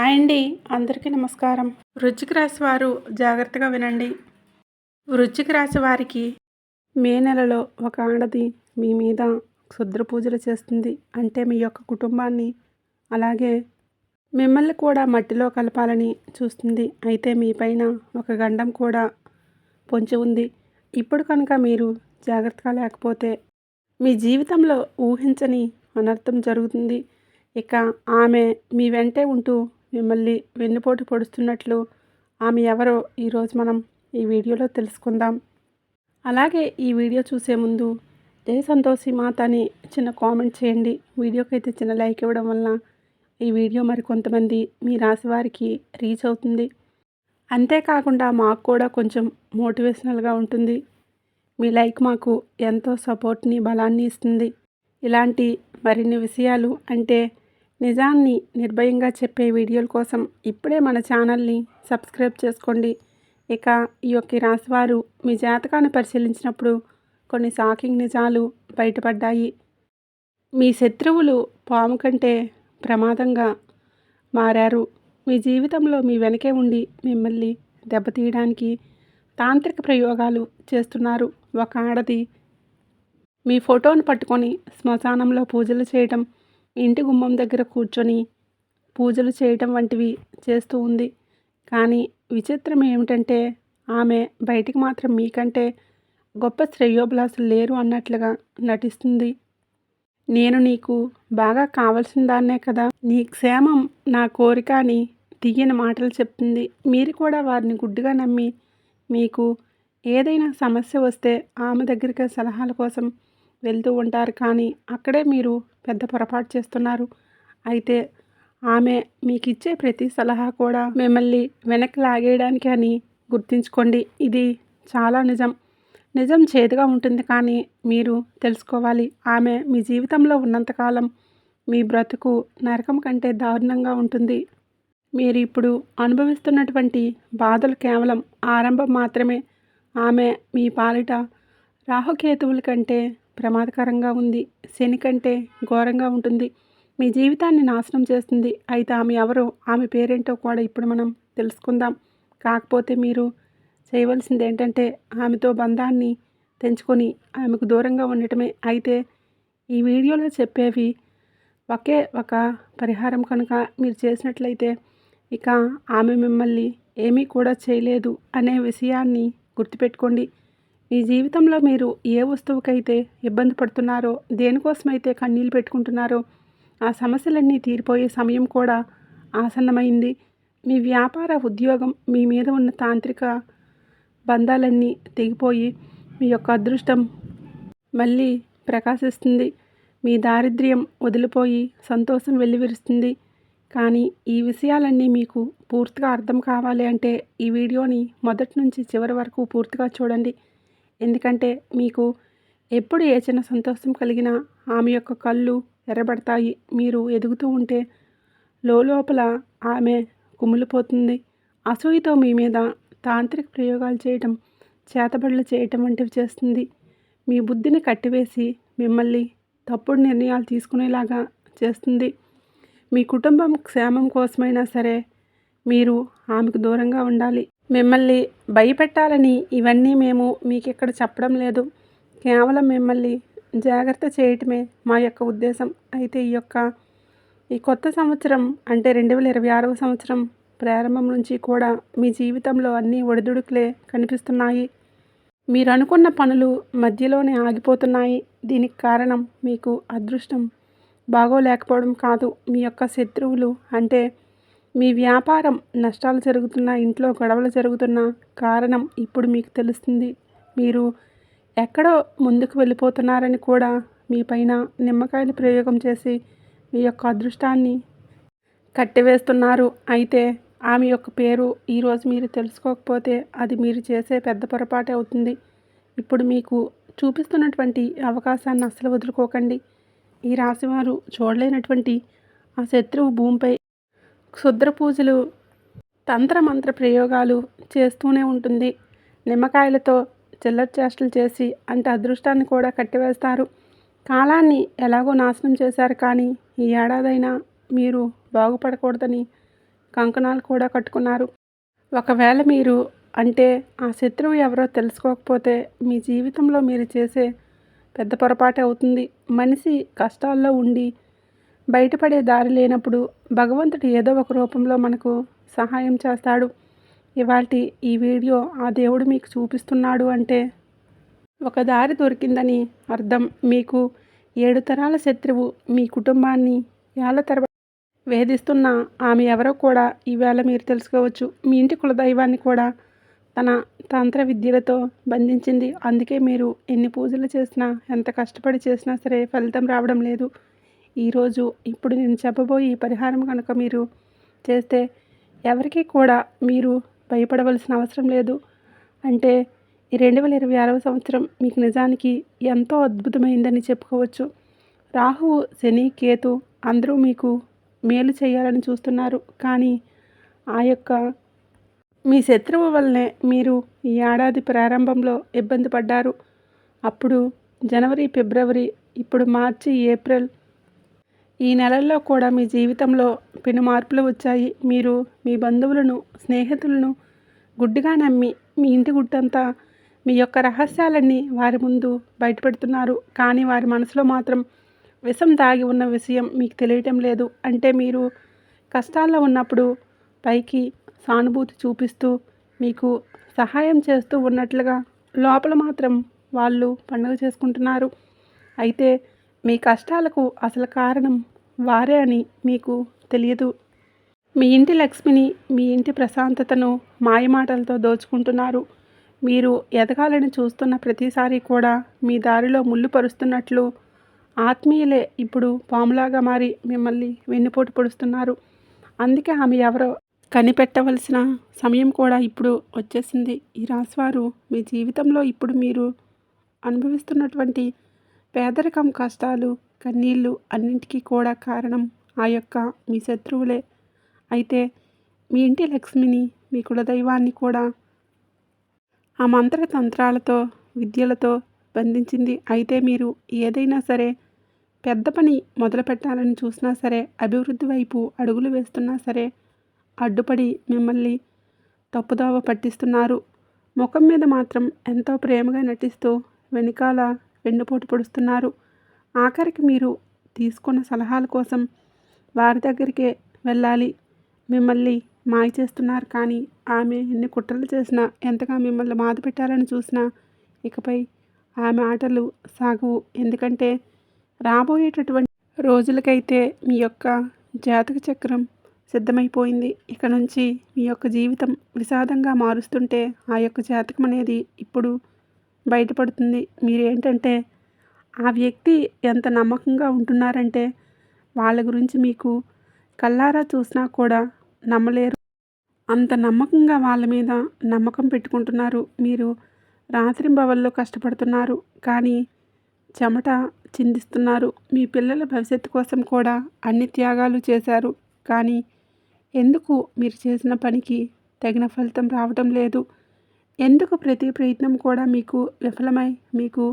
Hi అండి. అందరికీ నమస్కారం. వృశ్చిక రాశి వారు జాగ్రత్తగా వినండి. వృశ్చిక రాశి వారికి మే నెలలో ఒక ఆడది మీ మీద క్షుద్ర పూజలు చేస్తుంది. అంటే మీ యొక్క కుటుంబాన్ని, అలాగే మిమ్మల్ని కూడా మట్టిలో కలపాలని చూస్తుంది. అయితే మీ పైన ఒక గండం కూడా పొంచి ఉంది. ఇప్పుడు కనుక మీరు జాగ్రత్తగా లేకపోతే మీ జీవితంలో ఊహించని అనర్థం జరుగుతుంది. ఇక ఆమె మీ వెంటే ఉంటూ మిమ్మల్ని వెన్నుపోటు పొడుస్తున్నట్లు ఆమె ఎవరో ఈరోజు మనం ఈ వీడియోలో తెలుసుకుందాం. అలాగే ఈ వీడియో చూసే ముందు జై సంతోషి మాత అని చిన్న కామెంట్ చేయండి. వీడియోకి అయితే చిన్న లైక్ ఇవ్వడం వలన ఈ వీడియో మరి కొంతమంది మీ రాశి వారికి రీచ్ అవుతుంది. అంతేకాకుండా మాకు కూడా కొంచెం మోటివేషనల్గా ఉంటుంది. మీ లైక్ మాకు ఎంతో సపోర్ట్ని, బలాన్ని ఇస్తుంది. ఇలాంటి మరిన్ని విషయాలు అంటే నిజాన్ని నిర్భయంగా చెప్పే వీడియోల కోసం ఇప్పుడే మన ఛానల్ని సబ్స్క్రైబ్ చేసుకోండి. ఇక ఈ యొక్క రాశివారు మీ జాతకాన్ని పరిశీలించినప్పుడు కొన్ని షాకింగ్ నిజాలు బయటపడ్డాయి. మీ శత్రువులు పాము కంటే ప్రమాదంగా మారారు. మీ జీవితంలో మీ వెనకే ఉండి మిమ్మల్ని దెబ్బతీయడానికి తాంత్రిక ప్రయోగాలు చేస్తున్నారు. ఒక ఆడది మీ ఫోటోను పట్టుకొని శ్మశానంలో పూజలు చేయటం, ఇంటి గుమ్మం దగ్గర కూర్చొని పూజలు చేయటం వంటివి చేస్తూ ఉంది. కానీ విచిత్రం ఏమిటంటే ఆమె బయటికి మాత్రం మీకంటే గొప్ప శ్రేయోభిలాషులు లేరు అన్నట్లుగా నటిస్తుంది. నేను నీకు బాగా కావలసిన దాన్నే కదా, నీ క్షేమం నా కోరిక అని తీయని మాటలు చెప్తుంది. మీరు కూడా వారిని గుడ్డిగా నమ్మి మీకు ఏదైనా సమస్య వస్తే ఆమె దగ్గరికి సలహాల కోసం వెళ్తూ ఉంటారు. కానీ అక్కడే మీరు పెద్ద పొరపాటు చేస్తున్నారు. అయితే ఆమె మీకు ఇచ్చే ప్రతి సలహా కూడా మిమ్మల్ని వెనక్కి లాగేయడానికి అని గుర్తుంచుకోండి. ఇది చాలా నిజం చేదుగా ఉంటుంది, కానీ మీరు తెలుసుకోవాలి. ఆమె మీ జీవితంలో ఉన్నంతకాలం మీ బ్రతుకు నరకం కంటే దారుణంగా ఉంటుంది. మీరు ఇప్పుడు అనుభవిస్తున్నటువంటి బాధలు కేవలం ఆరంభం మాత్రమే. ఆమె మీ పాలిట రాహుకేతువుల కంటే ప్రమాదకరంగా ఉంది. శని కంటే ఘోరంగా ఉంటుంది. మీ జీవితాన్ని నాశనం చేస్తుంది. అయితే ఆమె ఎవరో, ఆమె పేరేంటో కూడా ఇప్పుడు మనం తెలుసుకుందాం. కాకపోతే మీరు చేయవలసింది ఏంటంటే ఆమెతో బంధాన్ని తెంచుకొని ఆమెకు దూరంగా ఉండటమే. అయితే ఈ వీడియోలో చెప్పేవి ఒకే ఒక పరిహారం కనుక మీరు చేసినట్లయితే ఇక ఆమె మిమ్మల్ని ఏమీ కూడా చేయలేదు అనే విషయాన్ని గుర్తుపెట్టుకోండి. మీ జీవితంలో మీరు ఏ వస్తువుకైతే ఇబ్బంది పడుతున్నారో, దేనికోసమైతే కన్నీళ్ళు పెట్టుకుంటున్నారో ఆ సమస్యలన్నీ తీరిపోయే సమయం కూడా ఆసన్నమైంది. మీ వ్యాపార, ఉద్యోగం, మీ మీద ఉన్న తాంత్రిక బంధాలన్నీ తెగిపోయి మీ యొక్క అదృష్టం మళ్ళీ ప్రకాశిస్తుంది. మీ దారిద్ర్యం వదిలిపోయి సంతోషం వెల్లివిరుస్తుంది. కానీ ఈ విషయాలన్నీ మీకు పూర్తిగా అర్థం కావాలి అంటే ఈ వీడియోని మొదటి నుంచి చివరి వరకు పూర్తిగా చూడండి. ఎందుకంటే మీకు ఎప్పుడు ఏ చిన్న సంతోషం కలిగినా ఆమె యొక్క కళ్ళు ఎర్రబడతాయి. మీరు ఎదుగుతూ ఉంటే లోపల ఆమె కుమిలిపోతుంది. అసూయతో మీ మీద తాంత్రిక ప్రయోగాలు చేయటం, చేతబడులు చేయటం వంటివి చేస్తుంది. మీ బుద్ధిని కట్టివేసి మిమ్మల్ని తప్పుడు నిర్ణయాలు తీసుకునేలాగా చేస్తుంది. మీ కుటుంబం క్షేమం కోసమైనా సరే మీరు ఆమెకు దూరంగా ఉండాలి. మిమ్మల్ని భయపెట్టాలని ఇవన్నీ మేము మీకు ఇక్కడ చెప్పడం లేదు. కేవలం మిమ్మల్ని జాగ్రత్త చేయటమే మా యొక్క ఉద్దేశం. అయితే ఈ కొత్త సంవత్సరం అంటే 2026వ సంవత్సరం ప్రారంభం నుంచి కూడా మీ జీవితంలో అన్ని ఒడిదుడుకులే కనిపిస్తున్నాయి. మీరు అనుకున్న పనులు మధ్యలోనే ఆగిపోతున్నాయి. దీనికి కారణం మీకు అదృష్టం బాగోలేకపోవడం కాదు, మీ యొక్క శత్రువులు. అంటే మీ వ్యాపారం నష్టాలు జరుగుతున్న, ఇంట్లో గొడవలు జరుగుతున్న కారణం ఇప్పుడు మీకు తెలుస్తుంది. మీరు ఎక్కడో ముందుకు వెళ్ళిపోతున్నారని కూడా మీ పైన నిమ్మకాయల ప్రయోగం చేసి మీ యొక్క అదృష్టాన్ని కట్టివేస్తున్నారు. అయితే ఆమె యొక్క పేరు ఈరోజు మీరు తెలుసుకోకపోతే అది మీరు చేసే పెద్ద పొరపాటే అవుతుంది. ఇప్పుడు మీకు చూపిస్తున్నటువంటి అవకాశాన్ని అస్సలు వదులుకోకండి. ఈ రాశివారు చూడలేనటువంటి ఆ శత్రువు భూమిపై క్షుద్ర పూజలు, తంత్రమంత్ర ప్రయోగాలు చేస్తూనే ఉంటుంది. నిమ్మకాయలతో చిల్లర చేష్టలు చేసి అంటే అదృష్టాన్ని కూడా కట్టివేస్తారు. కాలాన్ని ఎలాగో నాశనం చేశారు, కానీ ఈ ఏడాదైనా మీరు బాగుపడకూడదని కంకణాలు కూడా కట్టుకున్నారు. ఒకవేళ మీరు అంటే ఆ శత్రువు ఎవరో తెలుసుకోకపోతే మీ జీవితంలో మీరు చేసే పెద్ద పొరపాటే అవుతుంది. మనిషి కష్టాల్లో ఉండి బయటపడే దారి లేనప్పుడు భగవంతుడు ఏదో ఒక రూపంలో మనకు సహాయం చేస్తాడు. ఇవాల్టి ఈ వీడియో ఆ దేవుడు మీకు చూపిస్తున్నాడు అంటే ఒక దారి దొరికిందని అర్థం. మీకు 7 తరాల శత్రువు మీ కుటుంబాన్ని ఏళ్ల తరబడి వేధిస్తున్న ఆమె ఎవరో కూడా ఈవేళ మీరు తెలుసుకోవచ్చు. మీ ఇంటి కులదైవాన్ని కూడా తన తంత్ర విద్యలతో బంధించింది. అందుకే మీరు ఎన్ని పూజలు చేసినా ఎంత కష్టపడి చేసినా సరే ఫలితం రావడం లేదు. ఈరోజు ఇప్పుడు నేను చెప్పబోయే ఈ పరిహారం కనుక మీరు చేస్తే ఎవరికీ కూడా మీరు భయపడవలసిన అవసరం లేదు. అంటే ఈ 2026వ సంవత్సరం మీకు నిజానికి ఎంతో అద్భుతమైందని చెప్పుకోవచ్చు. రాహువు, శని, కేతు అందరూ మీకు మేలు చేయాలని చూస్తున్నారు. కానీ ఆ యొక్క మీ శత్రువు వల్లనే మీరు ఈ ఏడాది ప్రారంభంలో ఇబ్బంది పడ్డారు. అప్పుడు జనవరి, ఫిబ్రవరి, ఇప్పుడు మార్చి, ఏప్రిల్ ఈ నెలల్లో కూడా మీ జీవితంలో పెను మార్పులు వచ్చాయి. మీరు మీ బంధువులను, స్నేహితులను గుడ్డిగా నమ్మి మీ ఇంటి గుట్టంతా మీ యొక్క రహస్యాలన్నీ వారి ముందు బయటపెడుతున్నారు. కానీ వారి మనసులో మాత్రం విషం దాగి ఉన్న విషయం మీకు తెలియటం లేదు. అంటే మీరు కష్టాల్లో ఉన్నప్పుడు పైకి సానుభూతి చూపిస్తూ మీకు సహాయం చేస్తూ ఉన్నట్లుగా లోపల మాత్రం వాళ్ళు పండుగ చేసుకుంటున్నారు. అయితే మీ కష్టాలకు అసలు కారణం వారే అని మీకు తెలియదు. మీ ఇంటి లక్ష్మిని, మీ ఇంటి ప్రశాంతతను మాయమాటలతో దోచుకుంటున్నారు. మీరు ఎదగాలని చూస్తున్న ప్రతిసారి కూడా మీ దారిలో ముళ్ళు పరుస్తున్నట్లు ఆత్మీయులే ఇప్పుడు పాములాగా మారి మిమ్మల్ని వెన్నుపోటు పొడుస్తున్నారు. అందుకే ఆమె ఎవరో కనిపెట్టవలసిన సమయం కూడా ఇప్పుడు వచ్చేసింది. ఈ రాశివారు మీ జీవితంలో ఇప్పుడు మీరు అనుభవిస్తున్నటువంటి పేదరికం, కష్టాలు, కన్నీళ్ళు అన్నింటికీ కూడా కారణం ఆ యొక్క మీ శత్రువులే. అయితే మీ ఇంటి లక్ష్మిని, మీ కులదైవాన్ని కూడా ఆ మంత్ర తంత్రాలతో, విద్యలతో బంధించింది. అయితే మీరు ఏదైనా సరే పెద్ద పని మొదలు పెట్టాలని చూసినా సరే, అభివృద్ధి వైపు అడుగులు వేస్తున్నా సరే అడ్డుపడి మిమ్మల్ని తప్పుదోవ పట్టిస్తున్నారు. ముఖం మీద మాత్రం ఎంతో ప్రేమగా నటిస్తూ వెనకాల వెన్నుపోటు పొడుస్తున్నారు. ఆఖరికి మీరు తీసుకున్న సలహాల కోసం వారి దగ్గరికే వెళ్ళాలి. మిమ్మల్ని మాయ చేస్తున్నారు. కానీ ఆమె ఎన్ని కుట్రలు చేసినా, ఎంతగా మిమ్మల్ని బాధ పెట్టాలని చూసినా ఇకపై ఆమె ఆటలు సాగవు. ఎందుకంటే రాబోయేటటువంటి రోజులకైతే మీ యొక్క జాతక చక్రం సిద్ధమైపోయింది. ఇక నుంచి మీ యొక్క జీవితం విషాదంగా మారుస్తుంటే ఆ యొక్క జాతకం అనేది ఇప్పుడు బయటపడుతుంది. మీరేంటంటే ఆ వ్యక్తి ఎంత నమ్మకంగా ఉంటున్నారంటే వాళ్ళ గురించి మీకు కళ్ళారా చూసినా కూడా నమ్మలేరు. అంత నమ్మకంగా వాళ్ళ మీద నమ్మకం పెట్టుకుంటున్నారు. మీరు రాత్రింబవళ్ళు కష్టపడుతున్నారు. కానీ చెమట చిందిస్తున్నారు. మీ పిల్లల భవిష్యత్తు కోసం కూడా అన్ని త్యాగాలు చేశారు. కానీ ఎందుకు మీరు చేసిన పనికి తగిన ఫలితం రావటం లేదు? ఎందుకు ప్రతి ప్రయత్నం కూడా మీకు విఫలమై మీకు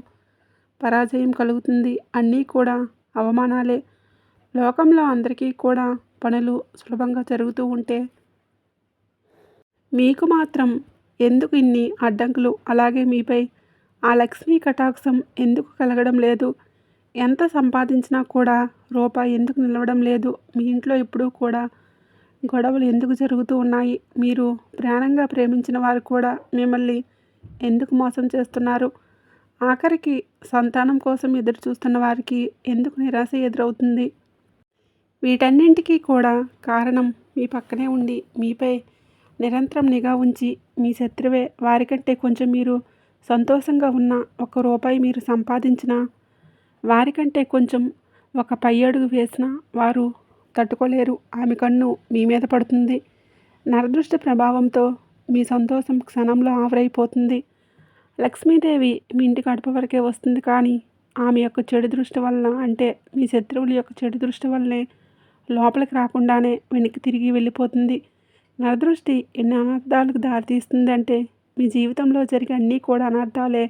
పరాజయం కలుగుతుంది? అన్నీ కూడా అవమానాలే. లోకంలో అందరికీ కూడా పనులు సులభంగా జరుగుతూ ఉంటే మీకు మాత్రం ఎందుకు ఇన్ని అడ్డంకులు? అలాగే మీపై ఆ లక్ష్మీ కటాక్షం ఎందుకు కలగడం లేదు? ఎంత సంపాదించినా కూడా రూపాయి ఎందుకు నిలవడం లేదు? మీ ఇంట్లో ఎప్పుడూ కూడా గొడవలు ఎందుకు జరుగుతూ ఉన్నాయి? మీరు ప్రాణంగా ప్రేమించిన వారు కూడా మిమ్మల్ని ఎందుకు మోసం చేస్తున్నారు? ఆఖరికి సంతానం కోసం ఎదురు చూస్తున్న వారికి ఎందుకు నిరాశ ఎదురవుతుంది? వీటన్నింటికీ కూడా కారణం మీ పక్కనే ఉండి మీపై నిరంతరం నిఘా ఉంచి మీ శత్రువే. వారికంటే కొంచెం మీరు సంతోషంగా ఉన్న ఒక్క రూపాయి మీరు సంపాదించినా, వారికంటే కొంచెం ఒక పై అడుగు వేసినా వారు తట్టుకోలేరు. ఆమె కన్ను మీ మీద పడుతుంది. నరదృష్టి ప్రభావంతో మీ సంతోషం క్షణంలో ఆవిరైపోతుంది. లక్ష్మీదేవి మీ ఇంటి గడప వరకే వస్తుంది. కానీ ఆమె యొక్క చెడు దృష్టి వల్ల, అంటే మీ శత్రువుల యొక్క చెడు దృష్టి వల్లనే లోపలికి రాకుండానే వెనక్కి తిరిగి వెళ్ళిపోతుంది. నరదృష్టి ఎన్ని అనర్థాలకు దారితీస్తుంది అంటే మీ జీవితంలో జరిగే అన్నీ కూడా అనర్థాలే.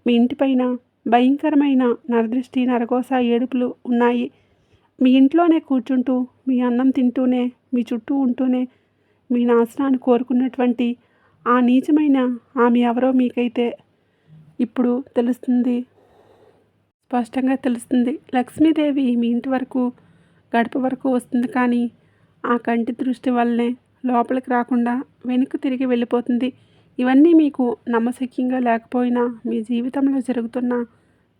మీ ఇంటిపైన భయంకరమైన నరదృష్టి, నరఘోష, ఏడుపులు ఉన్నాయి. మీ ఇంట్లోనే కూర్చుంటూ మీ అన్నం తింటూనే మీ చుట్టూ ఉంటూనే మీ నాశనాన్ని కోరుకున్నటువంటి ఆ నీచమైన ఆమె ఎవరో మీకైతే ఇప్పుడు తెలుస్తుంది, స్పష్టంగా తెలుస్తుంది. లక్ష్మీదేవి మీ ఇంటి వరకు గడప వరకు వస్తుంది, కానీ ఆ కంటి దృష్టి వల్లనే లోపలికి రాకుండా వెనక్కి తిరిగి వెళ్ళిపోతుంది. ఇవన్నీ మీకు నమ్మశక్యంగా లేకపోయినా మీ జీవితంలో జరుగుతున్న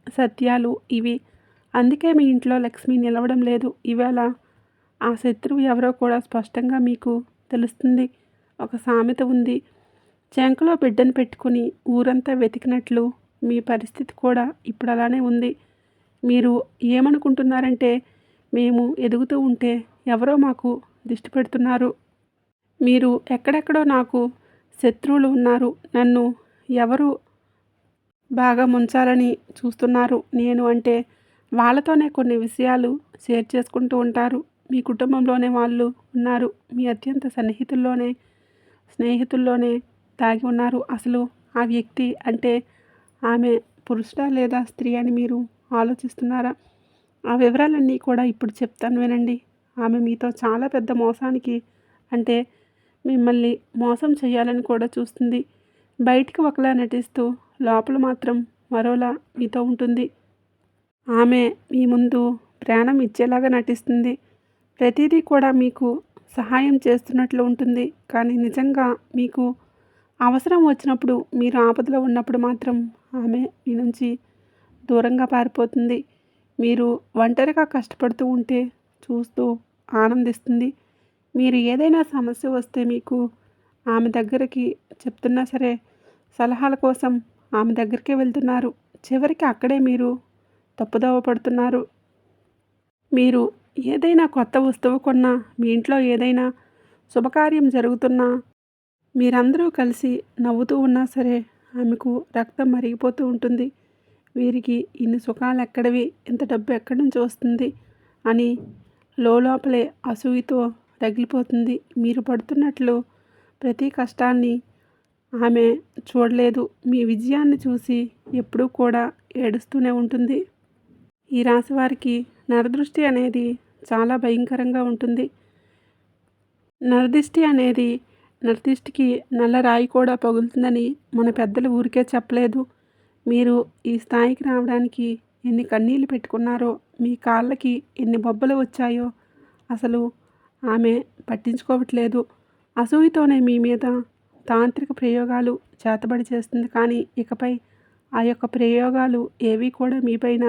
సత్యాలు ఇవి. అందుకే మీ ఇంట్లో లక్ష్మి నిలవడం లేదు. ఈవేళ ఆ శత్రువు ఎవరో కూడా స్పష్టంగా మీకు తెలుస్తుంది. ఒక సామెత ఉంది, చెంకలో బిడ్డను పెట్టుకుని ఊరంతా వెతికినట్లు మీ పరిస్థితి కూడా ఇప్పుడు అలానే ఉంది. మీరు ఏమనుకుంటున్నారంటే, మేము ఎదుగుతూ ఉంటే ఎవరో మాకు దిష్టి పెడుతున్నారు, మీరు ఎక్కడెక్కడో నాకు శత్రువులు ఉన్నారు, నన్ను ఎవరు బాగా ముంచాలని చూస్తున్నారు నేను అంటే వాళ్ళతోనే కొన్ని విషయాలు షేర్ చేసుకుంటూ ఉంటారు. మీ కుటుంబంలోనే వాళ్ళు ఉన్నారు, మీ అత్యంత స్నేహితుల్లోనే దాగి ఉన్నారు. అసలు ఆ వ్యక్తి అంటే ఆమె పురుషుడా లేదా స్త్రీ అని మీరు ఆలోచిస్తున్నారా? ఆ వివరాలన్నీ కూడా ఇప్పుడు చెప్తాను వినండి. ఆమె మీతో చాలా పెద్ద మోసానికి అంటే మిమ్మల్ని మోసం చేయాలని కూడా చూస్తుంది. బయటికి ఒకలా నటిస్తూ లోపల మాత్రం మరోలా మీతో ఉంటుంది. ఆమె మీ ముందు ప్రాణం ఇచ్చేలాగా నటిస్తుంది. ప్రతిదీ కూడా మీకు సహాయం చేస్తున్నట్లు ఉంటుంది, కానీ నిజంగా మీకు అవసరం వచ్చినప్పుడు, మీరు ఆపదలో ఉన్నప్పుడు మాత్రం ఆమె మీ నుంచి దూరంగా పారిపోతుంది. మీరు ఒంటరిగా కష్టపడుతూ ఉంటే చూస్తూ ఆనందిస్తుంది. మీరు ఏదైనా సమస్య వస్తే మీకు ఆమె దగ్గరికి చెప్తున్నా సరే, సలహాల కోసం ఆమె దగ్గరికే వెళ్తున్నారు. చివరికి అక్కడే మీరు తప్పుదోవ పడుతున్నారు. మీరు ఏదైనా కొత్త వస్తువు కొన్నా, మీ ఇంట్లో ఏదైనా శుభకార్యం జరుగుతున్నా, మీరందరూ కలిసి నవ్వుతూ ఉన్నా సరే ఆమెకు రక్తం మరిగిపోతూ ఉంటుంది. వీరికి ఇన్ని సుఖాలు ఎక్కడివి, ఇంత డబ్బు ఎక్కడి నుంచి వస్తుంది అని లోపలే అసూయతో రగిలిపోతుంది. మీరు పడుతున్నట్లు ప్రతి కష్టాన్ని ఆమె చూడలేదు. మీ విజయాన్ని చూసి ఎప్పుడూ కూడా ఏడుస్తూనే ఉంటుంది. ఈ రాశి వారికి నరదృష్టి అనేది చాలా భయంకరంగా ఉంటుంది. నరదిష్టికి నల్ల రాయి కూడా పగులుతుందని మన పెద్దలు ఊరికే చెప్పలేదు. మీరు ఈ స్థాయికి రావడానికి ఎన్ని కన్నీళ్లు పెట్టుకున్నారో, మీ కాళ్ళకి ఎన్ని బొబ్బలు వచ్చాయో అసలు ఆమె పట్టించుకోవట్లేదు. అసూయతోనే మీ మీద తాంత్రిక ప్రయోగాలు చేతబడి చేస్తుంది, కానీ ఇకపై ఆ యొక్క ప్రయోగాలు ఏవి కూడా మీపైన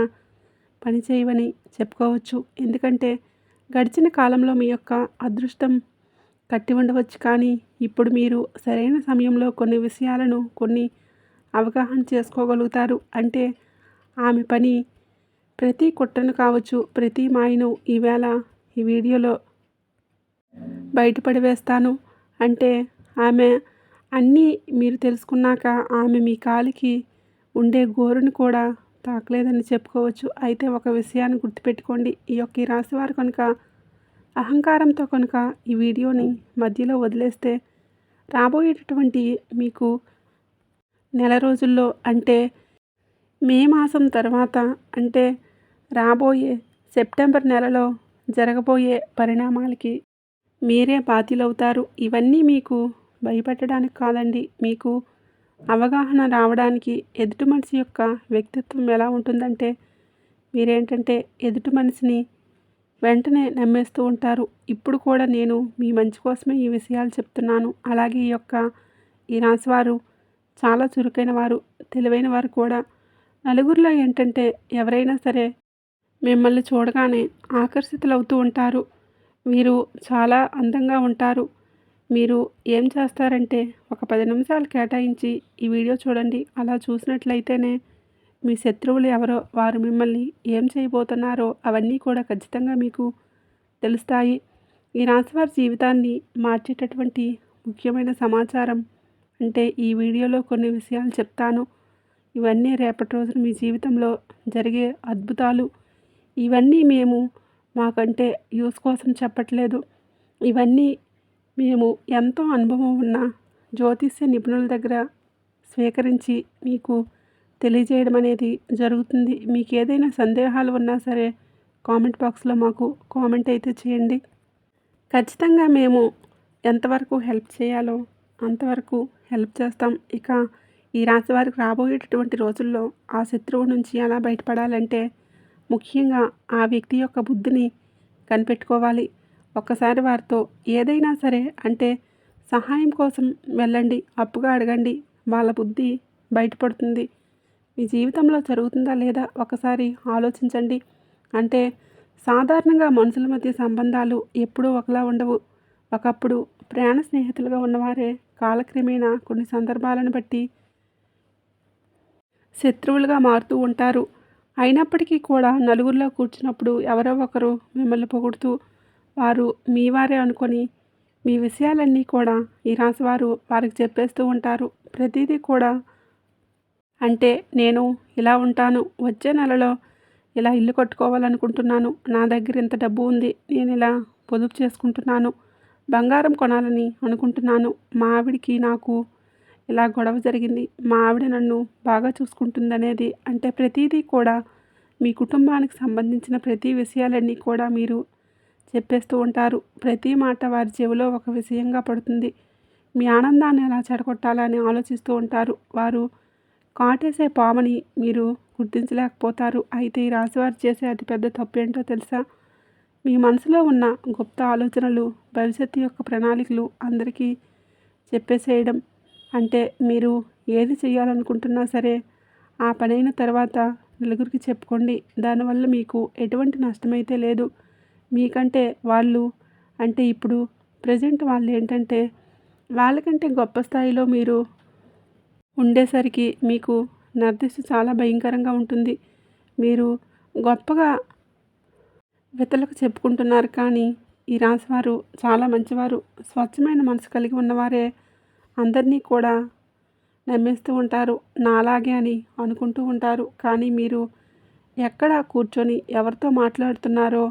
పనిచేయవని చెప్పుకోవచ్చు. ఎందుకంటే గడిచిన కాలంలో మీ యొక్క అదృష్టం కట్టి ఉండవచ్చు, కానీ ఇప్పుడు మీరు సరైన సమయంలో కొన్ని విషయాలను అవగాహన చేసుకోగలుగుతారు. అంటే ఆమె పని ప్రతి కుట్రను కావచ్చు, ప్రతి మాయను ఈవేళ ఈ వీడియోలో బయటపడి వేస్తాను. అంటే ఆమె అన్నీ మీరు తెలుసుకున్నాక ఆమె మీ కాలికి ఉండే గోరుని కూడా తాకలేదని చెప్పుకోవచ్చు. అయితే ఒక విషయాన్ని గుర్తుపెట్టుకోండి, ఈ రాశివారు కనుక అహంకారంతో కనుక ఈ వీడియోని మధ్యలో వదిలేస్తే రాబోయేటటువంటి మీకు నెల రోజుల్లో, అంటే మే మాసం తర్వాత, అంటే రాబోయే సెప్టెంబర్ నెలలో జరగబోయే పరిణామాలకి మీరే బాధ్యులవుతారు. ఇవన్నీ మీకు భయపెట్టడానికి కాదండి, మీకు అవగాహన రావడానికి. ఎదుటి మనిషి యొక్క వ్యక్తిత్వం ఎలా ఉంటుందంటే, మీరేంటంటే ఎదుటి మనిషిని వెంటనే నమ్మేస్తూ ఉంటారు. ఇప్పుడు కూడా నేను మీ మంచి కోసమే ఈ విషయాలు చెప్తున్నాను. అలాగే ఈ రాశివారు చాలా చురుకైన వారు, తెలివైన వారు కూడా. నలుగురిలో ఏంటంటే ఎవరైనా సరే మిమ్మల్ని చూడగానే ఆకర్షితులవుతూ ఉంటారు. మీరు చాలా అందంగా ఉంటారు. మీరు ఏం చేస్తారంటే ఒక 10 నిమిషాలు కేటాయించి ఈ వీడియో చూడండి. అలా చూసినట్లయితేనే మీ శత్రువులు ఎవరో, వారు మిమ్మల్ని ఏం చేయబోతున్నారో అవన్నీ కూడా ఖచ్చితంగా మీకు తెలుస్తాయి. ఈ రాశివారి జీవితాన్ని మార్చేటటువంటి ముఖ్యమైన సమాచారం అంటే ఈ వీడియోలో కొన్ని విషయాలు చెప్తాను. ఇవన్నీ రేపటి రోజున మీ జీవితంలో జరిగే అద్భుతాలు. ఇవన్నీ మేము మాకంటే యూస్ కోసం చెప్పట్లేదు. ఇవన్నీ మేము ఎంతో అనుభవం ఉన్న జ్యోతిష్య నిపుణుల దగ్గర స్వీకరించి మీకు తెలియజేయడం అనేది జరుగుతుంది. మీకు ఏదైనా సందేహాలు ఉన్నా సరే కామెంట్ బాక్స్లో మాకు కామెంట్ అయితే చేయండి. ఖచ్చితంగా మేము ఎంతవరకు హెల్ప్ చేయాలో అంతవరకు హెల్ప్ చేస్తాం. ఇక ఈ రాశి వారికి రాబోయేటటువంటి రోజుల్లో ఆ శత్రువు నుంచి ఎలా బయటపడాలంటే ముఖ్యంగా ఆ వ్యక్తి యొక్క బుద్ధిని కనిపెట్టుకోవాలి. ఒక్కసారి వారితో ఏదైనా సరే అంటే సహాయం కోసం వెళ్ళండి, అప్పుగా అడగండి. వాళ్ళ బుద్ధి బయటపడుతుంది. మీ జీవితంలో జరుగుతుందా లేదా ఒకసారి ఆలోచించండి. అంటే సాధారణంగా మనుషుల మధ్య సంబంధాలు ఎప్పుడూ ఒకలా ఉండవు. ఒకప్పుడు ప్రాణ స్నేహితులుగా ఉన్నవారే కాలక్రమేణా కొన్ని సందర్భాలను బట్టి శత్రువులుగా మారుతూ ఉంటారు. అయినప్పటికీ కూడా నలుగురిలో కూర్చున్నప్పుడు ఎవరో ఒకరు మిమ్మల్ని పొగుడుతూ వారు మీ వారే అనుకొని మీ విషయాలన్నీ కూడా ఈ రాశివారు వారికి చెప్పేస్తూ ఉంటారు. ప్రతిదీ కూడా అంటే నేను ఇలా ఉంటాను, వచ్చే నెలలో ఇలా ఇల్లు కట్టుకోవాలనుకుంటున్నాను, నా దగ్గర ఇంత డబ్బు ఉంది, నేను ఇలా పొదుపు చేసుకుంటున్నాను, బంగారం కొనాలని అనుకుంటున్నాను, మా ఆవిడికి నాకు ఇలా గొడవ జరిగింది, మా ఆవిడ నన్ను బాగా చూసుకుంటుందనేది అంటే ప్రతిదీ కూడా మీ కుటుంబానికి సంబంధించిన ప్రతి విషయాలన్నీ కూడా మీరు చెప్పేస్తూ ఉంటారు. ప్రతి మాట వారి చెవిలో ఒక విషయంగా పడుతుంది. మీ ఆనందాన్ని ఎలా చెడగొట్టాలని ఆలోచిస్తూ ఉంటారు. వారు కాటేసే పాముని మీరు గుర్తించలేకపోతారు. అయితే ఈ రాశివారు చేసే అతిపెద్ద తప్పు ఏంటో తెలుసా? మీ మనసులో ఉన్న గుప్త ఆలోచనలు, భవిష్యత్తు యొక్క ప్రణాళికలు అందరికీ చెప్పేసేయడం. అంటే మీరు ఏది చేయాలనుకుంటున్నా సరే ఆ పనైన తర్వాత నలుగురికి చెప్పుకోండి. దానివల్ల మీకు ఎటువంటి నష్టమైతే లేదు. మీకంటే వాళ్ళు అంటే ఇప్పుడు ప్రజెంట్ వాళ్ళు ఏంటంటే వాళ్ళకంటే గొప్ప స్థాయిలో మీరు ఉండేసరికి మీకు నిర్దిష్ట చాలా భయంకరంగా ఉంటుంది. మీరు గొప్పగా ఇతరులకు చెప్పుకుంటున్నారు కానీ ఈ రాశివారు చాలా మంచివారు. స్వచ్ఛమైన మనసు కలిగి ఉన్నవారే అందరినీ కూడా నమ్మేస్తూ ఉంటారు. నాలాగే అని అనుకుంటూ ఉంటారు. కానీ మీరు ఎక్కడ కూర్చొని ఎవరితో మాట్లాడుతున్నారో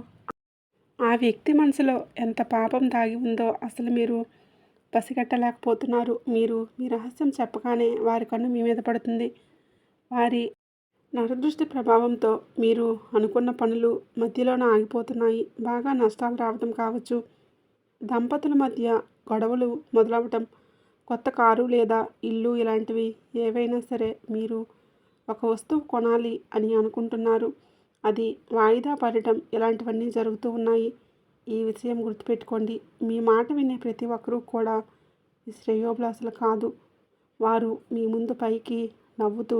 ఆ వ్యక్తి మనసులో ఎంత పాపం దాగి ఉందో అసలు మీరు పసిగట్టలేకపోతున్నారు. మీరు మీ రహస్యం చెప్పగానే వారి కన్ను మీ మీద పడుతుంది. వారి నరదృష్టి ప్రభావంతో మీరు అనుకున్న పనులు మధ్యలోనే ఆగిపోతున్నాయి. బాగా నష్టాలు రావటం కావచ్చు, దంపతుల మధ్య గొడవలు మొదలవటం, కొత్త కారు లేదా ఇల్లు ఇలాంటివి ఏవైనా సరే మీరు ఒక వస్తువు కొనాలి అని అనుకుంటున్నారు. అది వాయిదా పడటం ఇలాంటివన్నీ జరుగుతూ ఉన్నాయి. ఈ విషయం గుర్తుపెట్టుకోండి. మీ మాట వినే ప్రతి ఒక్కరూ కూడా ఈ శ్రేయోభిలాషులు కాదు. వారు మీ ముందు పైకి నవ్వుతూ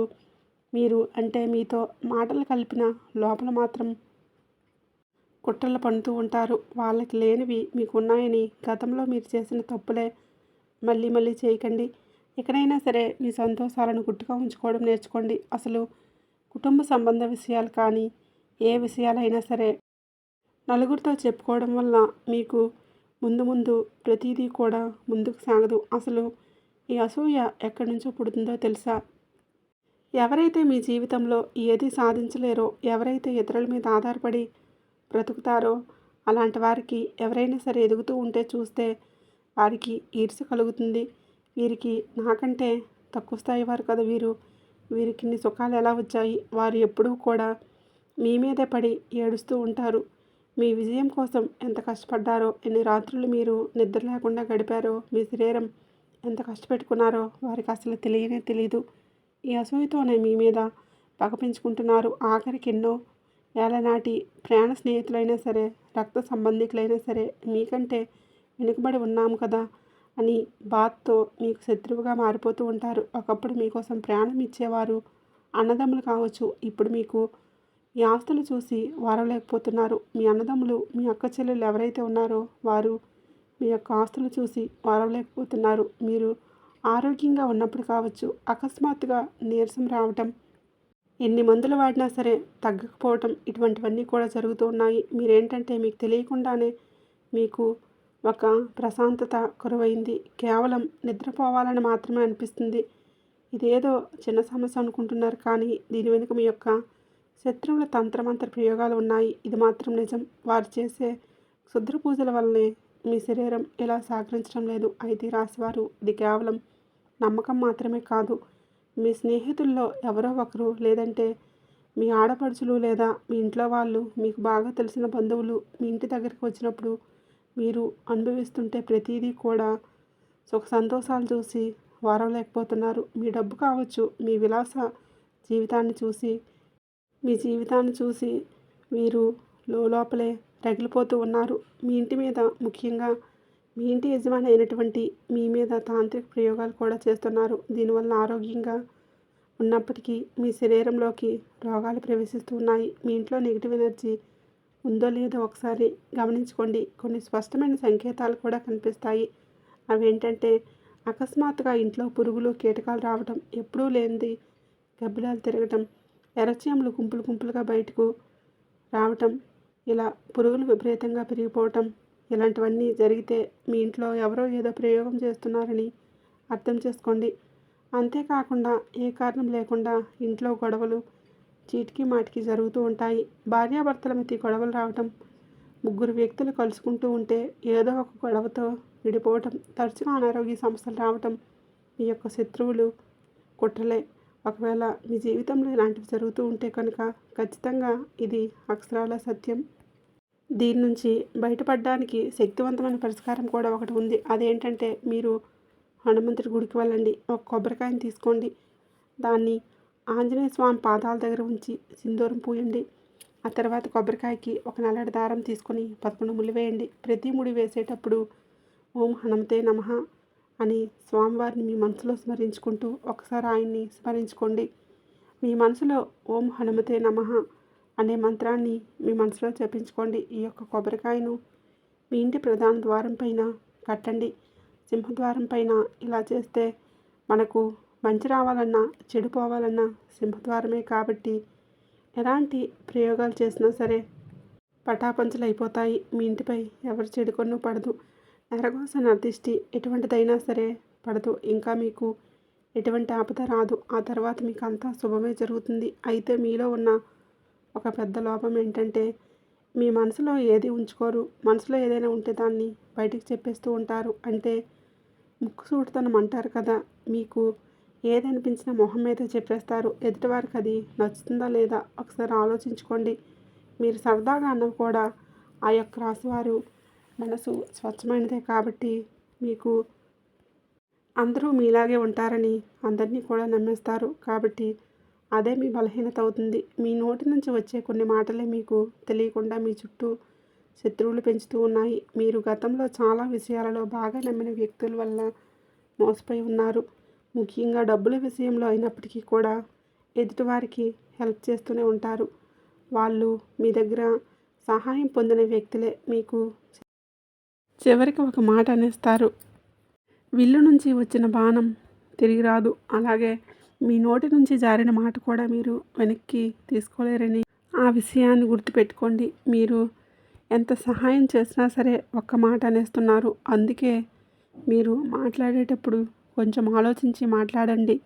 మీరు అంటే మీతో మాటలు కలిపిన లోపల మాత్రం కుట్రలు పన్నుతూ ఉంటారు. వాళ్ళకి లేనివి మీకున్నాయని గతంలో మీరు చేసిన తప్పులే మళ్ళీ మళ్ళీ చేయకండి. ఎక్కడైనా సరే మీ సంతోషాలను గుట్టుగా ఉంచుకోవడం నేర్చుకోండి. అసలు కుటుంబ సంబంధ విషయాలు కానీ ఏ విషయాలైనా సరే నలుగురితో చెప్పుకోవడం వల్ల మీకు ముందు ముందు ప్రతిదీ కూడా ముందుకు సాగదు. అసలు ఈ అసూయ ఎక్కడి నుంచో పుడుతుందో తెలుసా? ఎవరైతే మీ జీవితంలో ఏది సాధించలేరో, ఎవరైతే ఇతరుల మీద ఆధారపడి బ్రతుకుతారో అలాంటి వారికి ఎవరైనా సరే ఎదుగుతూ ఉంటే చూస్తే వారికి ఈర్ష్య కలుగుతుంది. వీరికి నాకంటే తక్కువ స్థాయి వారు కదా వీరికి ఇన్ని సుఖాలు ఎలా వచ్చాయి? వారు ఎప్పుడూ కూడా మీ మీదే పడి ఏడుస్తూ ఉంటారు. మీ విజయం కోసం ఎంత కష్టపడ్డారో, ఎన్ని రాత్రులు మీరు నిద్ర లేకుండా గడిపారో, మీ శరీరం ఎంత కష్టపెట్టుకున్నారో వారికి అసలు తెలియనే తెలియదు. ఈ అసూయతోనే మీ మీద పగ పెంచుకుంటున్నారు. ఆఖరికి ఎన్నో ఏళ్ళనాటి ప్రాణ స్నేహితులైనా సరే, రక్త సంబంధికులైనా సరే మీకంటే వెనుకబడి ఉన్నాము కదా అని బాధతో మీకు శత్రువుగా మారిపోతూ ఉంటారు. ఒకప్పుడు మీకోసం ప్రాణం ఇచ్చేవారు అన్నదమ్ములు కావచ్చు. ఇప్పుడు మీకు ఈ ఆస్తులు చూసి వారలేకపోతున్నారు. మీ అన్నదమ్ములు, మీ అక్క చెల్లెలు ఎవరైతే ఉన్నారో వారు మీ యొక్క ఆస్తులు చూసి వారలేకపోతున్నారు. మీరు ఆరోగ్యంగా ఉన్నప్పుడు కావచ్చు, అకస్మాత్తుగా నీరసం రావటం, ఎన్ని మందులు వాడినా సరే తగ్గకపోవటం ఇటువంటివన్నీ కూడా జరుగుతూ ఉన్నాయి. మీరేంటంటే మీకు తెలియకుండానే మీకు ఒక ప్రశాంతత కరువైంది. కేవలం నిద్రపోవాలని మాత్రమే అనిపిస్తుంది. ఇదేదో చిన్న సమస్య అనుకుంటున్నారు కానీ దీని వెనుక మీ యొక్క శత్రువుల తంత్రమంత్ర ప్రయోగాలు ఉన్నాయి. ఇది మాత్రం నిజం. వారు చేసే క్షుద్ర పూజల వల్లనే మీ శరీరం ఇలా సహకరించడం లేదు. అయితే రాశివారు ఇది కేవలం నమ్మకం మాత్రమే కాదు. మీ స్నేహితుల్లో ఎవరో ఒకరు లేదంటే మీ ఆడపడుచులు లేదా మీ ఇంట్లో వాళ్ళు మీకు బాగా తెలిసిన బంధువులు మీ ఇంటి దగ్గరికి వచ్చినప్పుడు మీరు అనుభవిస్తుంటే ప్రతిదీ కూడా సుఖ సంతోషాలు చూసి వారవలేకపోతున్నారు. మీ డబ్బు కావచ్చు, మీ విలాస జీవితాన్ని చూసి మీ జీవితాన్ని చూసి మీరు లోపలే రగిలిపోతూ ఉన్నారు. మీ ఇంటి మీద, ముఖ్యంగా మీ ఇంటి యజమాని అయినటువంటి మీ మీద తాంత్రిక ప్రయోగాలు కూడా చేస్తున్నారు. దీనివల్ల ఆరోగ్యంగా ఉన్నప్పటికీ మీ శరీరంలోకి రోగాలు ప్రవేశిస్తూ ఉన్నాయి. మీ ఇంట్లో నెగిటివ్ ఎనర్జీ ఉందో లేదో ఒకసారి గమనించుకోండి. కొన్ని స్పష్టమైన సంకేతాలు కూడా కనిపిస్తాయి. అవేంటంటే అకస్మాత్తుగా ఇంట్లో పురుగులు, కీటకాలు రావటం, ఎప్పుడూ లేనిది గబ్బిలాలు తిరగటం, ఎర్రచీమలు గుంపులు గుంపులుగా బయటకు రావటం, ఇలా పురుగులు విపరీతంగా పెరిగిపోవటం, ఇలాంటివన్నీ జరిగితే మీ ఇంట్లో ఎవరో ఏదో ప్రయోగం చేస్తున్నారని అర్థం చేసుకోండి. అంతేకాకుండా ఏ కారణం లేకుండా ఇంట్లో గొడవలు చీటికి మాటికి జరుగుతూ ఉంటాయి. భార్యాభర్తల మధ్య గొడవలు రావటం, ముగ్గురు వ్యక్తులు కలుసుకుంటూ ఉంటే ఏదో ఒక గొడవతో విడిపోవటం, తరచుగా అనారోగ్య సమస్యలు రావటం మీ యొక్క శత్రువులు కుట్రలే. ఒకవేళ మీ జీవితంలో ఇలాంటివి జరుగుతూ ఉంటే కనుక ఖచ్చితంగా ఇది అక్షరాల సత్యం. దీని నుంచి బయటపడడానికి శక్తివంతమైన పరిష్కారం కూడా ఒకటి ఉంది. అదేంటంటే మీరు హనుమంతుడి గుడికి వెళ్ళండి. ఒక కొబ్బరికాయని తీసుకోండి. దాన్ని ఆంజనేయ స్వామి పాదాల దగ్గర ఉంచి సింధూరం పూయండి. ఆ తర్వాత కొబ్బరికాయకి ఒక నల్లటి దారం తీసుకొని 11 ముళ్ళు వేయండి. ప్రతి ముడి వేసేటప్పుడు ఓం హనుమతే నమః అని స్వామివారిని మీ మనసులో స్మరించుకుంటూ ఒకసారి ఆయన్ని స్మరించుకోండి. మీ మనసులో ఓం హనుమతే నమః అనే మంత్రాన్ని మీ మనసులో జపించుకోండి. ఈ యొక్క కొబ్బరికాయను మీ ఇంటి ప్రధాన ద్వారం పైన కట్టండి. సింహద్వారం పైన ఇలా చేస్తే మనకు మంచి రావాలన్నా చెడు పోవాలన్నా సింహద్వారమే కాబట్టి ఎలాంటి ప్రయోగాలు చేసినా సరే పటాపంచలు అయిపోతాయి. మీ ఇంటిపై ఎవరి చెడు కొన్ను పడదు. నరఘోష, నరదిష్టి ఎటువంటిదైనా సరే పడదు. ఇంకా మీకు ఎటువంటి ఆపద రాదు. ఆ తర్వాత మీకు అంతా శుభమే జరుగుతుంది. అయితే మీలో ఉన్న ఒక పెద్ద లోపం ఏంటంటే మీ మనసులో ఏది ఉంచుకోరు. మనసులో ఏదైనా ఉంటే దాన్ని బయటికి చెప్పేస్తూ ఉంటారు. అంటే ముక్కుసూటితనం అంటారు కదా. మీకు ఏది అనిపించినా మొహం మీద చెప్పేస్తారు. ఎదుటివారికి అది నచ్చుతుందా లేదా ఒకసారి ఆలోచించుకోండి. మీరు సరదాగా అన్నవి కూడా ఆ యొక్క రాశివారు మనసు స్వచ్ఛమైనదే కాబట్టి మీకు అందరూ మీలాగే ఉంటారని అందరినీ కూడా నమ్మేస్తారు. కాబట్టి అదే మీ బలహీనత అవుతుంది. మీ నోటి నుంచి వచ్చే కొన్ని మాటలే మీకు తెలియకుండా మీ చుట్టూ శత్రువులు పెంచుతూ ఉన్నాయి. మీరు గతంలో చాలా విషయాలలో బాగా నమ్మిన వ్యక్తుల వల్ల మోసపోయి ఉన్నారు. ముఖ్యంగా డబ్బుల విషయంలో అయినప్పటికీ కూడా ఎదుటివారికి హెల్ప్ చేస్తూనే ఉంటారు. వాళ్ళు మీ దగ్గర సహాయం పొందిన వ్యక్తులే మీకు చివరికి ఒక మాట అనేస్తారు. విల్లు నుంచి వచ్చిన బాణం తిరిగి రాదు. అలాగే మీ నోటి నుంచి జారిన మాట కూడా మీరు వెనక్కి తీసుకోలేరని ఆ విషయాన్ని గుర్తుపెట్టుకోండి. మీరు ఎంత సహాయం చేసినా సరే ఒక్క మాట అనేస్తున్నారు. అందుకే మీరు మాట్లాడేటప్పుడు కొంచెం ఆలోచించి మాట్లాడండి.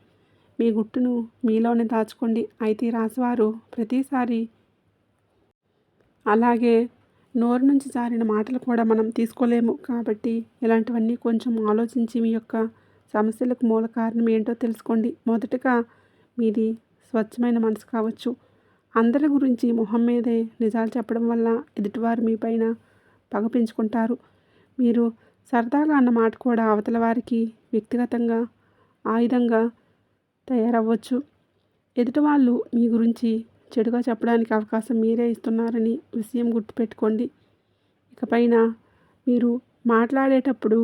మీ గుట్టును మీలోనే దాచుకోండి. అయితే ఈ రాశివారు ప్రతిసారి అలాగే నోరు నుంచి జారిన మాటలు కూడా మనం తీసుకోలేము. కాబట్టి ఇలాంటివన్నీ కొంచెం ఆలోచించి మీ యొక్క సమస్యలకు మూల కారణం ఏంటో తెలుసుకోండి. మొదటగా మీది స్వచ్ఛమైన మనసు కావచ్చు. అందరి గురించి మొహం మీదే నిజాలు చెప్పడం వల్ల ఎదుటివారు మీ పైన పగ పెంచుకుంటారు. మీరు సరదాగా అన్న మాట కూడా అవతల వారికి వ్యక్తిగతంగా ఆయుధంగా తయారవ్వచ్చు. ఎదుటివాళ్ళు మీ గురించి చెడుగా చెప్పడానికి అవకాశం మీరే ఇస్తున్నారని విషయం గుర్తుపెట్టుకోండి. ఇకపైన మీరు మాట్లాడేటప్పుడు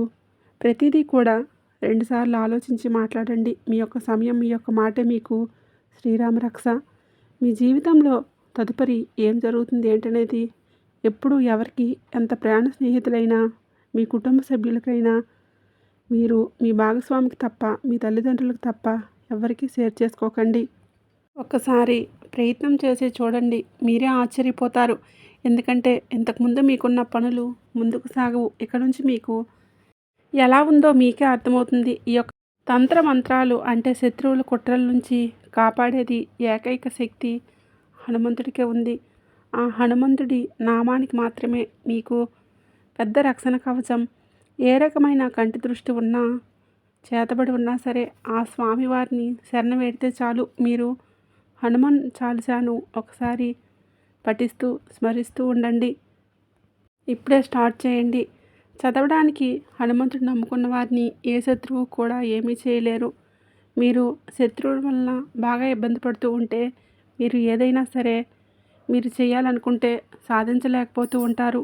ప్రతిదీ కూడా 2 సార్లు ఆలోచించి మాట్లాడండి. మీ యొక్క సమయం, మీ యొక్క మాటే మీకు శ్రీరామ రక్ష. మీ జీవితంలో తదుపరి ఏం జరుగుతుంది ఏంటనేది ఎప్పుడు ఎవరికి ఎంత ప్రాణ స్నేహితులైనా మీ కుటుంబ సభ్యులకైనా మీరు మీ భాగస్వామికి తప్ప, మీ తల్లిదండ్రులకు తప్ప ఎవరికీ షేర్ చేసుకోకండి. ఒక్కసారి ప్రయత్నం చేసి చూడండి. మీరే ఆశ్చర్యపోతారు. ఎందుకంటే ఇంతకుముందు మీకున్న పనులు ముందుకు సాగవు. ఇక నుంచి మీకు ఎలా ఉందో మీకే అర్థమవుతుంది. ఈ యొక్క తంత్ర మంత్రాలు అంటే శత్రువుల కుట్రల నుంచి కాపాడేది ఏకైక శక్తి హనుమంతుడికే ఉంది. ఆ హనుమంతుడి నామానికి మాత్రమే మీకు పెద్ద రక్షణ కవచం. ఏ రకమైన కంటి దృష్టి ఉన్నా, చేతబడి ఉన్నా సరే ఆ స్వామివారిని శరణ వేడితే చాలు. మీరు హనుమాన్ చాలీసాను ఒకసారి పఠిస్తూ స్మరిస్తూ ఉండండి. ఇప్పుడే స్టార్ట్ చేయండి. చదవడానికి హనుమంతుడు నమ్ముకున్న వారిని ఏ శత్రువు కూడా ఏమీ చేయలేరు. మీరు శత్రువుల వలన బాగా ఇబ్బంది పడుతూ ఉంటే మీరు ఏదైనా సరే మీరు చేయాలనుకుంటే సాధించలేకపోతూ ఉంటారు.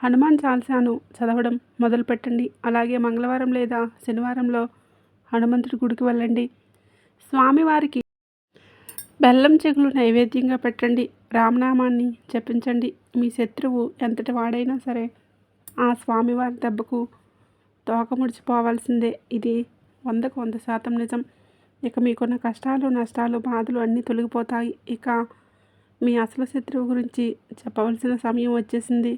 హనుమాన్ చాలీసాను చదవడం మొదలుపెట్టండి. అలాగే మంగళవారం లేదా శనివారంలో హనుమంతుడి గుడికి వెళ్ళండి. స్వామివారికి బెల్లం చెగులు నైవేద్యంగా పెట్టండి. రామనామాన్ని జపించండి. మీ శత్రువు ఎంతటి వాడైనా సరే ఆ స్వామివారి దెబ్బకు తోక ముడిచిపోవాల్సిందే. ఇది 100% నిజం. ఇక మీకున్న కష్టాలు, నష్టాలు, బాధలు అన్నీ తొలగిపోతాయి. ఇక మీ అసలు శత్రువు గురించి చెప్పవలసిన సమయం వచ్చేసింది.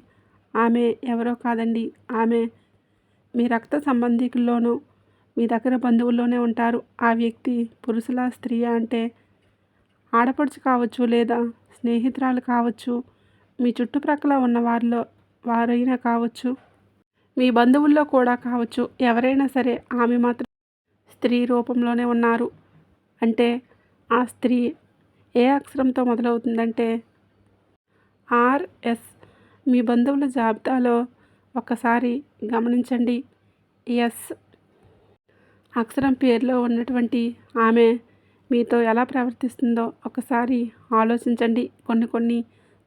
ఆమె ఎవరో కాదండి. ఆమె మీ రక్త సంబంధికుల్లోనూ మీ దగ్గర బంధువుల్లోనే ఉంటారు. ఆ వ్యక్తి పురుషులా స్త్రీయా అంటే ఆడపడుచు కావచ్చు, లేదా స్నేహితురాలు కావచ్చు, మీ చుట్టుప్రక్కల ఉన్న వారిలో వారైనా కావచ్చు, మీ బంధువుల్లో కూడా కావచ్చు. ఎవరైనా సరే ఆమె మాత్రం స్త్రీ రూపంలోనే ఉన్నారు. అంటే ఆ స్త్రీ ఏ అక్షరంతో మొదలవుతుందంటే RS. మీ బంధువుల జాబితాలో ఒక్కసారి గమనించండి. ఎస్ అక్షరం పేరులో ఉన్నటువంటి ఆమె మీతో ఎలా ప్రవర్తిస్తుందో ఒకసారి ఆలోచించండి. కొన్ని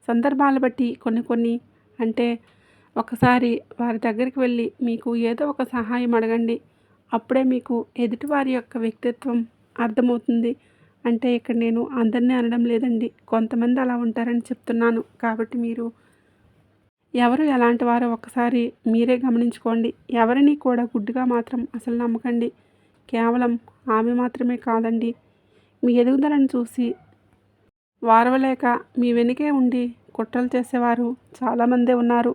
సందర్భాలు బట్టి కొన్ని అంటే ఒకసారి వారి దగ్గరికి వెళ్ళి మీకు ఏదో ఒక సహాయం అడగండి. అప్పుడే మీకు ఎదుటివారి యొక్క వ్యక్తిత్వం అర్థమవుతుంది. అంటే ఇక్కడ నేను అందరినీ అనడం లేదండి, కొంతమంది అలా ఉంటారని చెప్తున్నాను. కాబట్టి మీరు ఎవరు ఎలాంటి వారో ఒకసారి మీరే గమనించుకోండి. ఎవరిని కూడా గుడ్డిగా మాత్రం అసలు నమ్మకండి. కేవలం ఆమె మాత్రమే కాదండి, మీ ఎదుగుదలను చూసి వారవలేక మీ వెనుకే ఉండి కుట్రలు చేసేవారు చాలామందే ఉన్నారు.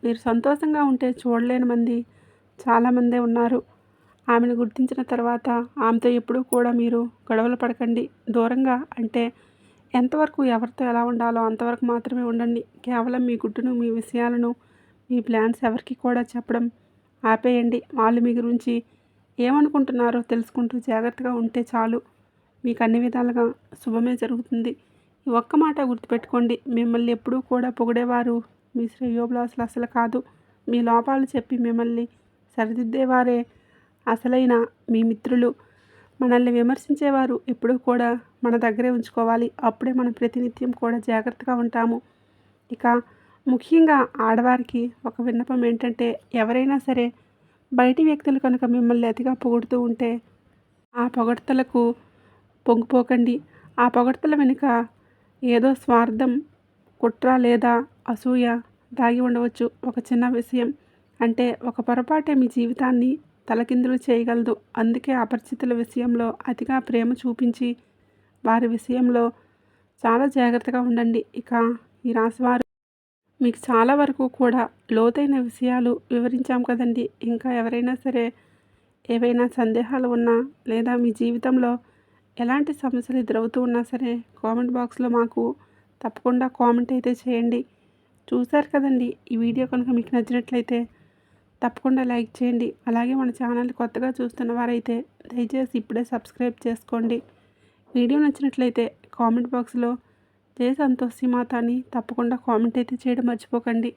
మీరు సంతోషంగా ఉంటే చూడలేని మంది చాలామందే ఉన్నారు. ఆమెను గుర్తించిన తర్వాత ఆమెతో ఎప్పుడూ కూడా మీరు గొడవలు పడకండి. దూరంగా అంటే ఎంతవరకు ఎవరితో ఎలా ఉండాలో అంతవరకు మాత్రమే ఉండండి. కేవలం మీ గుట్టును, మీ విషయాలను, మీ ప్లాన్స్ ఎవరికి కూడా చెప్పడం ఆపేయండి. వాళ్ళు మీ గురించి ఏమనుకుంటున్నారో తెలుసుకుంటూ జాగ్రత్తగా ఉంటే చాలు. మీకు అన్ని విధాలుగా శుభమే జరుగుతుంది. ఈ ఒక్క మాట గుర్తుపెట్టుకోండి. మిమ్మల్ని ఎప్పుడూ కూడా పొగిడేవారు మీ శ్రేయోభిలాషులు అసలు కాదు. మీ లోపాలు చెప్పి మిమ్మల్ని సరిదిద్దేవారే అసలైన మీ మిత్రులు. మనల్ని విమర్శించేవారు ఎప్పుడూ కూడా మన దగ్గరే ఉంచుకోవాలి. అప్పుడే మనం ప్రతినిత్యం కూడా జాగ్రత్తగా ఉంటాము. ఇక ముఖ్యంగా ఆడవారికి ఒక విన్నపం ఏంటంటే, ఎవరైనా సరే బయటి వ్యక్తులు కనుక మిమ్మల్ని అతిగా పొగుడుతూ ఉంటే ఆ పొగడ్తలకు పొంగిపోకండి. ఆ పొగడ్తల వెనుక ఏదో స్వార్థం, కుట్ర లేదా అసూయ దాగి ఉండవచ్చు. ఒక చిన్న విషయం అంటే ఒక పొరపాటే మీ జీవితాన్ని తలకిందులు చేయగలదు. అందుకే అపరిచితుల విషయంలో అతిగా ప్రేమ చూపించి వారి విషయంలో చాలా జాగ్రత్తగా ఉండండి. ఇక ఈ రాశివారు మీకు చాలా వరకు కూడా లోతైన విషయాలు వివరించాం కదండి. ఇంకా ఎవరైనా సరే ఏవైనా సందేహాలు ఉన్నా లేదా మీ జీవితంలో ఎలాంటి సమస్యలు ఎదురవుతూ ఉన్నా సరే కామెంట్ బాక్స్లో మాకు తప్పకుండా కామెంట్ అయితే చేయండి. చూశారు కదండి, ఈ వీడియో కనుక మీకు నచ్చినట్లయితే తప్పకుండా లైక్ చేయండి. అలాగే మన ఛానల్ కొత్తగా చూస్తున్న వారైతే దయచేసి ఇప్పుడే సబ్స్క్రైబ్ చేసుకోండి. వీడియో నచ్చినట్లయితే కామెంట్ బాక్స్లో జై సంతోషి మాత అని తప్పకుండా కామెంట్ అయితే చేయడం మర్చిపోకండి.